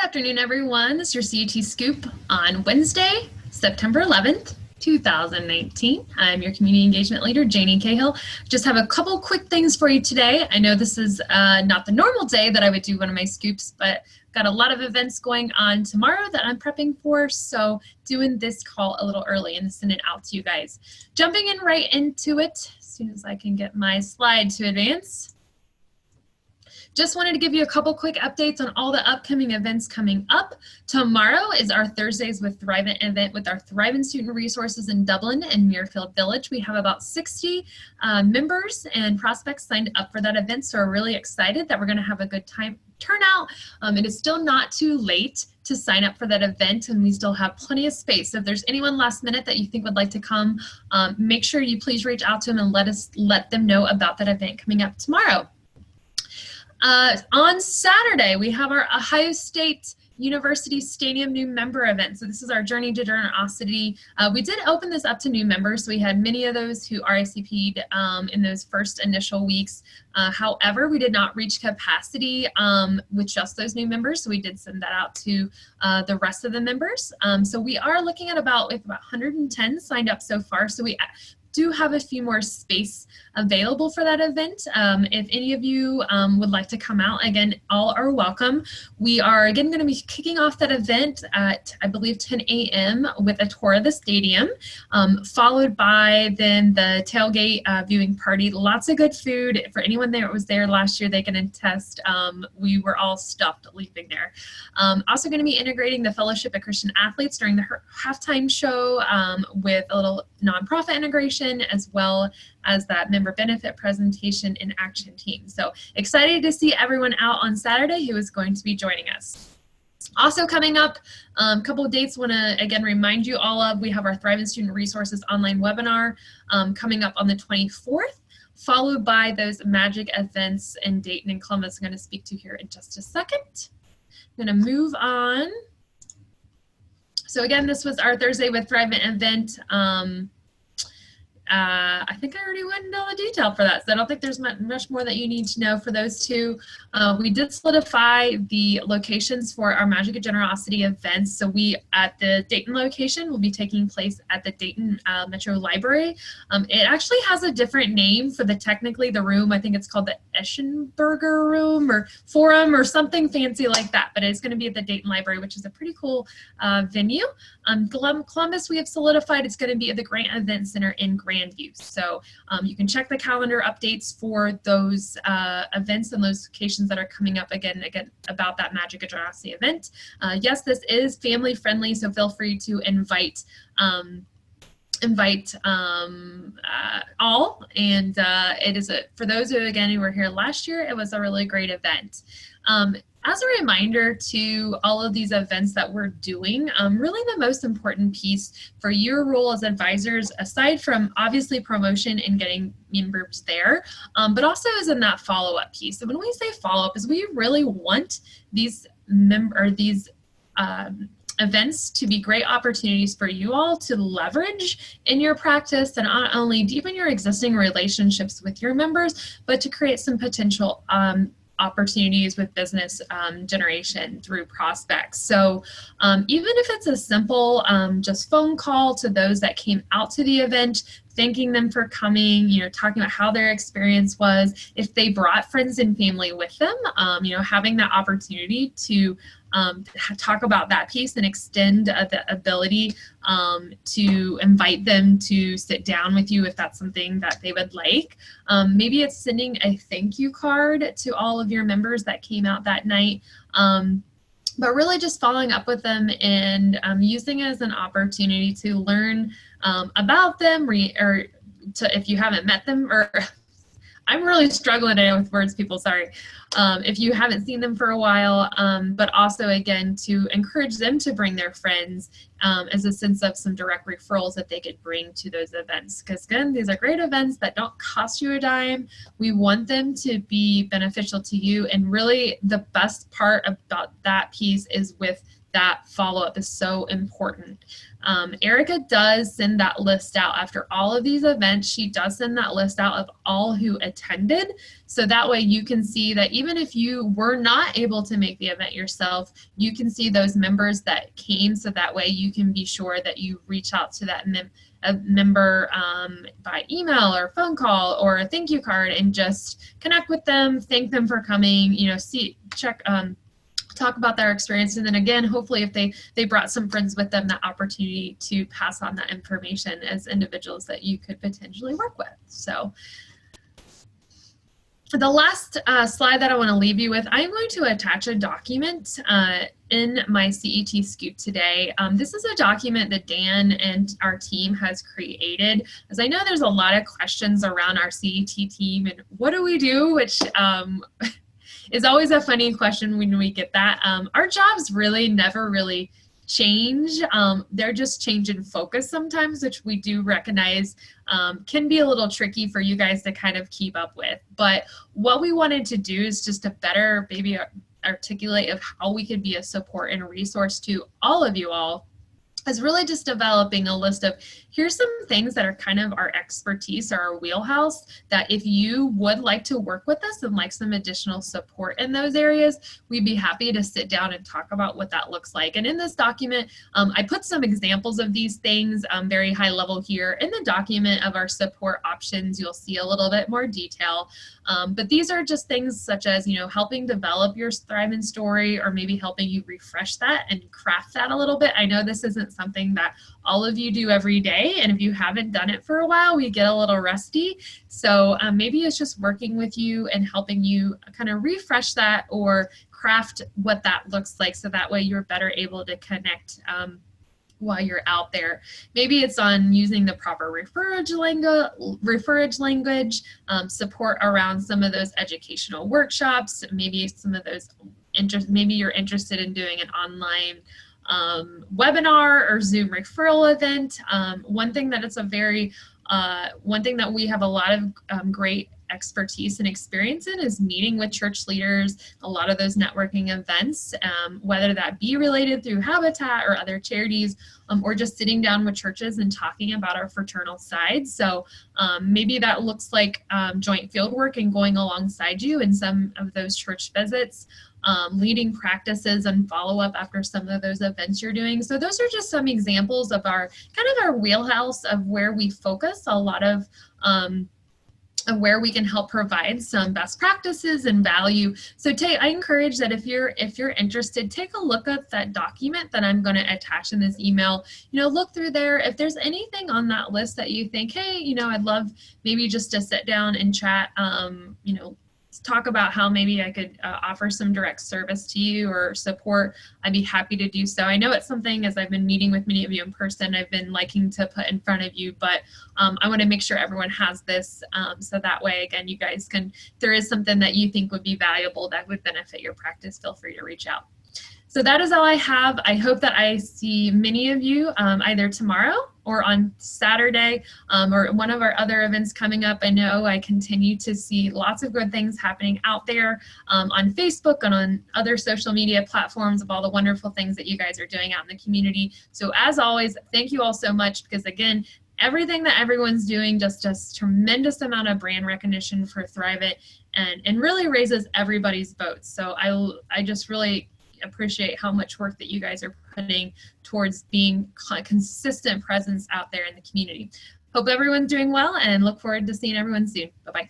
afternoon, everyone. This is your CET Scoop on Wednesday, September 11th, 2019. I'm your community engagement leader, Janie Cahill. Just have a couple quick things for you today. I know this is not the normal day that I would do one of my scoops, but got a lot of events going on tomorrow that I'm prepping for, so doing this call a little early and send it out to you guys. Jumping in right into it as soon as I can get my slide to advance. Just wanted to give you a couple quick updates on all the upcoming events coming up. Tomorrow is our Thursdays with Thrivent event with our Thrivent Student Resources in Dublin and Muirfield Village. We have about 60 members and prospects signed up for that event, so we're really excited that we're going to have a good time turnout. It is still not too late to sign up for that event, and we still have plenty of space. So if there's anyone last minute that you think would like to come, make sure you please reach out to them and let them know about that event coming up tomorrow. On Saturday, we have our Ohio State University Stadium new member event. So this is our Journey to Generosity. We did open this up to new members. So we had many of those who RSVP'd in those first initial weeks. However, we did not reach capacity with just those new members. So we did send that out to the rest of the members. So we are looking at about 110 signed up so far. So we do have a few more space available for that event. If any of you would like to come out, again, all are welcome. We are again going to be kicking off that event at, I believe, 10 a.m. with a tour of the stadium, followed by then the tailgate viewing party. Lots of good food. For anyone that was there last year, they can attest. We were all stuffed leaving there. Also going to be integrating the Fellowship of Christian Athletes during the halftime show with a little nonprofit integration, as well as that member benefit presentation and action team. So excited to see everyone out on Saturday who is going to be joining us. Also coming up, a couple of dates want to again remind you all of. We have our Thrivent Student Resources online webinar coming up on the 24th, followed by those magic events in Dayton and Columbus I'm going to speak to here in just a second. I'm going to move on. So again, this was our Thursday with Thrivent event. I think I already went into all the detail for that, so I don't think there's much more that you need to know for those two. We did solidify the locations for our Magic of Generosity events. So we, at the Dayton location, will be taking place at the Dayton Metro Library. It actually has a different name for technically the room. I think it's called the Eschenberger Room or Forum or something fancy like that, but it's going to be at the Dayton Library, which is a pretty cool venue. Columbus, we have solidified it's going to be at the Grant Event Center in Grandview. So you can check the calendar updates for those events and those locations that are coming up again about that Magic of Generosity event. Yes, this is family friendly, so feel free to invite all, and it is for those who were here last year, it was a really great event. As a reminder to all of these events that we're doing, really the most important piece for your role as advisors, aside from obviously promotion and getting members there, but also is in that follow-up piece. So when we say follow-up, is we really want these events to be great opportunities for you all to leverage in your practice and not only deepen your existing relationships with your members, but to create some potential opportunities with business generation through prospects. So even if it's a simple just phone call to those that came out to the event, thanking them for coming, talking about how their experience was, if they brought friends and family with them, having that opportunity to talk about that piece and extend the ability to invite them to sit down with you if that's something that they would like. Maybe it's sending a thank you card to all of your members that came out that night. But really just following up with them and using it as an opportunity to learn about them, or if you haven't met them, or I'm really struggling today with words, people, sorry. If you haven't seen them for a while, but also, again, to encourage them to bring their friends as a sense of some direct referrals that they could bring to those events. Because, again, these are great events that don't cost you a dime. We want them to be beneficial to you. And really, the best part about that piece is with that follow-up is so important. Erica does send that list out after all of these events. She does send that list out of all who attended. So that way you can see that even if you were not able to make the event yourself, you can see those members that came. So that way you can be sure that you reach out to that member by email or phone call or a thank you card and just connect with them, thank them for coming, you know, talk about their experience, and then again, hopefully if they brought some friends with them, that opportunity to pass on that information as individuals that you could potentially work with. So the last slide that I want to leave you with, I'm going to attach a document in my CET Scoop today. This is a document that Dan and our team has created, as I know there's a lot of questions around our CET team and what do we do, which is always a funny question when we get that. Our jobs really never really change. They're just change in focus sometimes, which we do recognize can be a little tricky for you guys to kind of keep up with. But what we wanted to do is just to better maybe articulate of how we could be a support and a resource to all of you all, is really just developing a list of here's some things that are kind of our expertise or our wheelhouse that if you would like to work with us and like some additional support in those areas, we'd be happy to sit down and talk about what that looks like. And in this document, I put some examples of these things, very high level here. In the document of our support options, you'll see a little bit more detail. But these are just things such as, you know, helping develop your Thrive In story, or maybe helping you refresh that and craft that a little bit. I know this isn't something that all of you do every day, and if you haven't done it for a while, we get a little rusty. So maybe it's just working with you and helping you kind of refresh that or craft what that looks like, so that way you're better able to connect while you're out there. Maybe it's on using the proper referrage language, support around some of those educational workshops, maybe some of those maybe you're interested in doing an online webinar or Zoom referral event. One thing that we have a lot of great expertise and experience in is meeting with church leaders, a lot of those networking events, whether that be related through Habitat or other charities, or just sitting down with churches and talking about our fraternal side. So maybe that looks like joint field work and going alongside you in some of those church visits, leading practices and follow-up after some of those events you're doing. So those are just some examples of our kind of our wheelhouse of where we focus a lot of where we can help provide some best practices and value. So I encourage that if you're interested, take a look at that document that I'm going to attach in this email. You know, look through there. If there's anything on that list that you think, hey, you know, I'd love maybe just to sit down and chat, you know, talk about how maybe I could offer some direct service to you or support, I'd be happy to do so. I know it's something, as I've been meeting with many of you in person, I've been liking to put in front of you, but I want to make sure everyone has this, so that way, again, you guys can, if there is something that you think would be valuable that would benefit your practice, feel free to reach out. So that is all I have. I hope that I see many of you either tomorrow or on Saturday, or one of our other events coming up. I know I continue to see lots of good things happening out there on Facebook and on other social media platforms of all the wonderful things that you guys are doing out in the community. So as always, thank you all so much, because again, everything that everyone's doing just does tremendous amount of brand recognition for Thrive It, and really raises everybody's boats. So I just really appreciate how much work that you guys are putting towards being a consistent presence out there in the community. Hope everyone's doing well, and look forward to seeing everyone soon. Bye-bye.